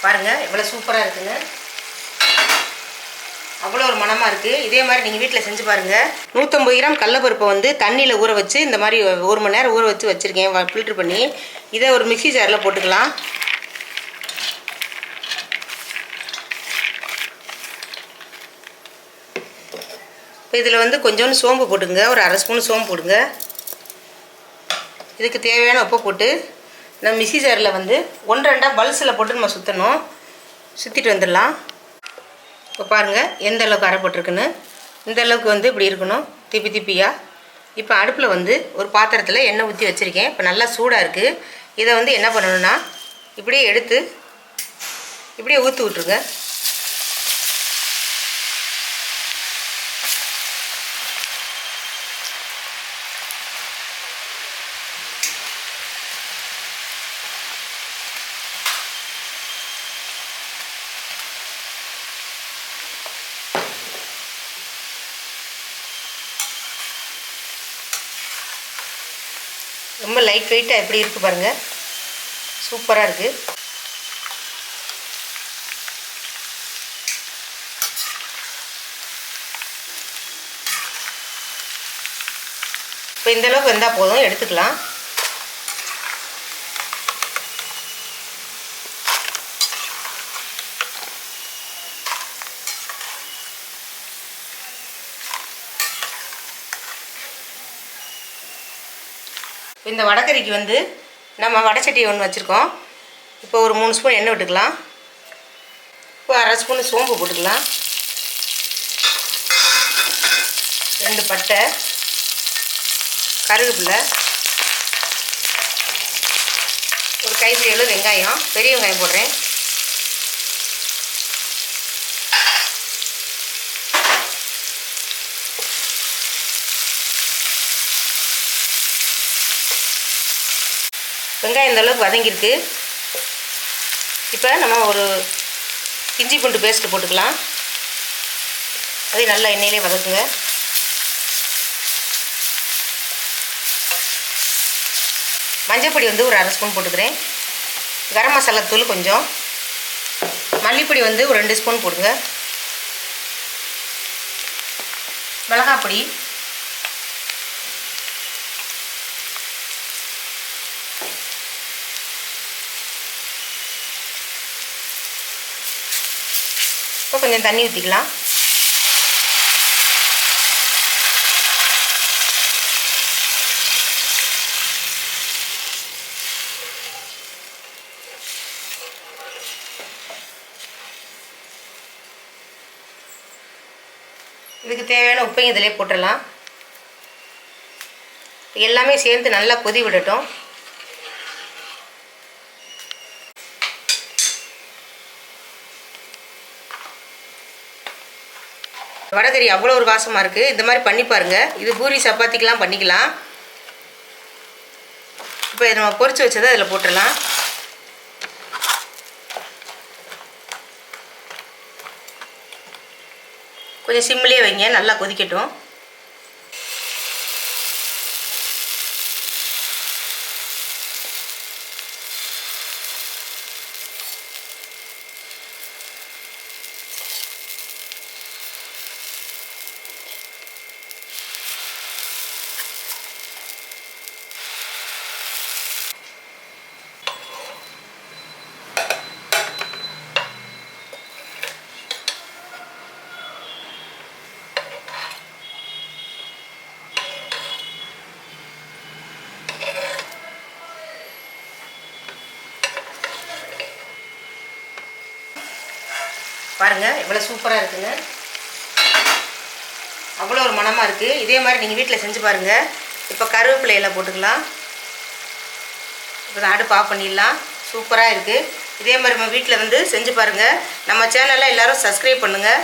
பாருங்கள் எவ்வளோ சூப்பராக இருக்குங்க. அவ்வளோ ஒரு மணமாக இருக்குது. இதே மாதிரி நீங்கள் வீட்டில் செஞ்சு பாருங்கள். 150 கிராம் கடலப்பருப்பை வந்து தண்ணியில் ஊற வச்சு இந்த மாதிரி 1 மணி நேரம் ஊற வச்சு வச்சுருக்கேன் ஃபில்ட்ரு பண்ணி. இதை ஒரு மிக்ஸி ஜாரில் போட்டுக்கலாம். இப்போ இதில் வந்து கொஞ்சோண்டு சோம்பு போட்டுங்க. ஒரு அரை ஸ்பூன் சோம்பு போடுங்க. இதுக்கு தேவையான உப்பு போட்டு நம்ம மிக்ஸி ஜாரில் வந்து 1-2 பல்ஸில் போட்டு நம்ம சுற்றணும். சுற்றிட்டு வந்துடலாம். இப்போ பாருங்கள் எந்த அளவுக்கு அரைப்பட்டுருக்குன்னு. இந்த அளவுக்கு வந்து இப்படி இருக்கணும், திப்பி திப்பியாக. இப்போ அடுப்பில் வந்து ஒரு பாத்திரத்தில் எண்ணெய் ஊற்றி வச்சுருக்கேன். இப்போ நல்லா சூடாக இருக்குது. இதை வந்து என்ன பண்ணணுன்னா இப்படியே எடுத்து இப்படியே ஊற்றி விட்ருங்க. ரொம்ப லைட் வெயிட்டாக எப்படி இருக்குது பாருங்கள், சூப்பராக இருக்குது. இப்போ இந்த அளவுக்கு வெந்தால் போதும், எடுத்துக்கலாம். இந்த வடைக்கறிக்கு வந்து நம்ம வடைச்சட்டி ஒன்று வச்சுருக்கோம். இப்போ ஒரு 3 ஸ்பூன் எண்ணெய் விட்டுக்கலாம். இப்போ அரை ஸ்பூன் சோம்பு போட்டுக்கலாம். 2 பட்டை, கருவேப்பிலை, ஒரு கைப்பிடி அளவு வெங்காயம், பெரிய வெங்காயம் போடுறேன். வெங்காயம் இந்த அளவுக்கு வதங்கியிருக்கு. இப்போ நம்ம ஒரு இஞ்சி பூண்டு பேஸ்ட்டு போட்டுக்கலாம். அதே நல்லா எண்ணெயிலே வதக்குங்க. மஞ்சப்பொடி வந்து ஒரு அரை ஸ்பூன் போட்டுக்கிறேன். கரம் மசாலா தூள் கொஞ்சம், மல்லிப்பொடி வந்து ஒரு 2 ஸ்பூன் போடுங்க. மிளகாப்பொடி, இப்போ கொஞ்சம் தண்ணி ஊற்றிக்கலாம். இதுக்கு தேவையான உப்பையும் இதிலே போட்டுடலாம். எல்லாமே சேர்ந்து நல்லா கொதி விடட்டும். வடைக்கறி அவ்வளோ ஒரு வாசமாக இருக்குது. இந்த மாதிரி பண்ணி பாருங்கள். இது பூரி சப்பாத்திக்கெலாம் பண்ணிக்கலாம். இப்போ இதை நம்ம பொரிச்சு வச்சதை அதில் போட்டுடலாம். கொஞ்சம் சிம்மிலே வைங்க, நல்லா கொதிக்கட்டும். பாருங்கள் எவ்வளோ சூப்பராக இருக்குங்க. அவ்வளோ ஒரு மணமாக இருக்குது. இதே மாதிரி நீங்கள் வீட்டில் செஞ்சு பாருங்கள். இப்போ கருவேப்பிலையெல்லாம் போட்டுக்கலாம். இப்போ அடுப்பு ஆஃப் பண்ணிடலாம். சூப்பராக இருக்குது. இதே மாதிரி நம்ம வீட்டில் வந்து செஞ்சு பாருங்கள். நம்ம சேனலை எல்லோரும் சப்ஸ்கிரைப் பண்ணுங்கள்.